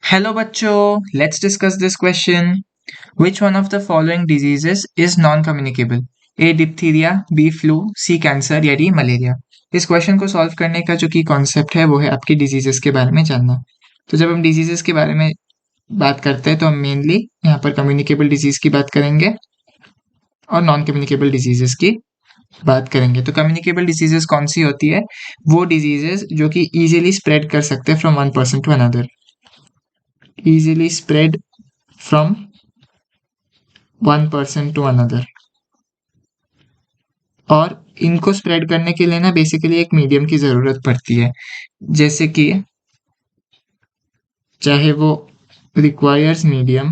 Hello बच्चों, let's discuss this question. Which one of the following diseases is non-communicable? A. diphtheria, B. flu, C. cancer या D. malaria. इस question को solve करने का जो की कॉन्सेप्ट है वो है आपकी डिजीजेस के बारे में जानना। तो जब हम डिजीजेस के बारे में बात करते हैं तो हम मेनली यहाँ पर कम्युनिकेबल डिजीज की बात करेंगे और नॉन कम्युनिकेबल डिजीजेस की बात करेंगे। तो कम्युनिकेबल डिजीजेस कौन सी होती है? वो डिजीजेस जो कि इजीली स्प्रेड कर सकते हैं from one person to another, easily spread from one person to another। और इनको स्प्रेड करने के लिए ना बेसिकली एक मीडियम की जरूरत पड़ती है, जैसे कि चाहे वो रिक्वायर्स मीडियम,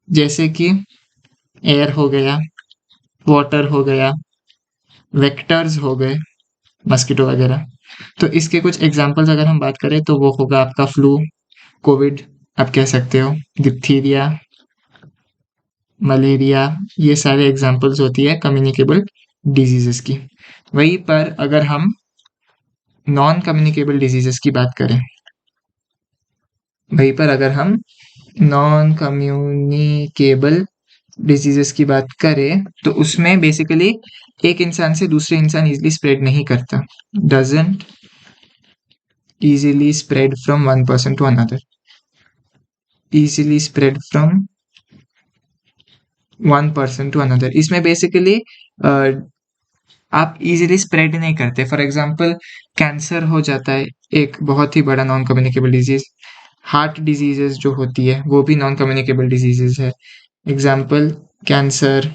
जैसे कि एयर हो गया, वाटर हो गया, वेक्टर्स हो गए, मस्किटो वगैरह। तो इसके कुछ एग्जांपल्स अगर हम बात करें तो वो होगा आपका फ्लू, कोविड आप कह सकते हो, डिप्थीरिया, मलेरिया, ये सारे एग्जांपल्स होती है कम्युनिकेबल डिजीजेस की। वहीं पर अगर हम नॉन कम्युनिकेबल डिजीजेस की बात करें, वहीं पर अगर हम नॉन कम्युनिकेबल डिजीजेस की बात करें तो उसमें बेसिकली एक इंसान से दूसरे इंसान इजीली स्प्रेड नहीं करता, doesn't easily spread from one person to another, easily spread from one person to another। इसमें बेसिकली आप इजीली स्प्रेड नहीं करते। फॉर एग्जांपल कैंसर हो जाता है एक बहुत ही बड़ा non communicable disease. Heart diseases जो होती है वो भी नॉन कम्युनिकेबल डिजीजेस है। एग्जांपल कैंसर,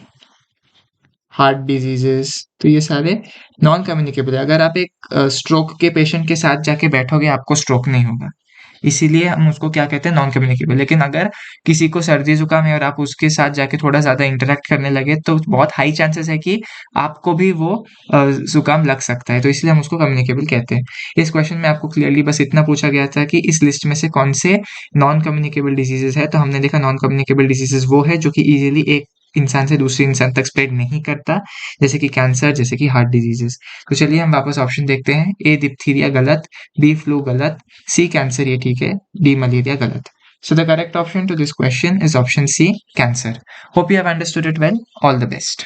हार्ट डिजीजेस, तो ये सारे नॉन कम्युनिकेबल है। अगर आप एक स्ट्रोक के पेशेंट के साथ जाके बैठोगे आपको स्ट्रोक नहीं होगा, इसीलिए हम उसको क्या कहते हैं, नॉन कम्युनिकेबल। लेकिन अगर किसी को सर्दी जुकाम है और आप उसके साथ जाके थोड़ा ज़्यादा इंटरेक्ट करने लगे तो बहुत हाई चांसेस है कि आपको भी वो जुकाम लग सकता है, तो इसलिए हम उसको कम्युनिकेबल कहते हैं। इस क्वेश्चन में आपको क्लियरली बस इतना पूछा गया था कि इस लिस्ट में से कौन से नॉन कम्युनिकेबल डिजीजेस है, तो हमने देखा नॉन कम्युनिकेबल डिजीजेस वो है जो कि इजीली एक इंसान से दूसरे इंसान तक स्प्रेड नहीं करता, जैसे कि कैंसर, जैसे कि हार्ट डिजीजेस। तो चलिए हम वापस ऑप्शन देखते हैं। ए डिप्थीरिया गलत, बी फ्लू गलत, सी कैंसर ये ठीक है, डी मलेरिया गलत। So the correct option to this question is option C, cancer. Hope you have understood it well. All the best.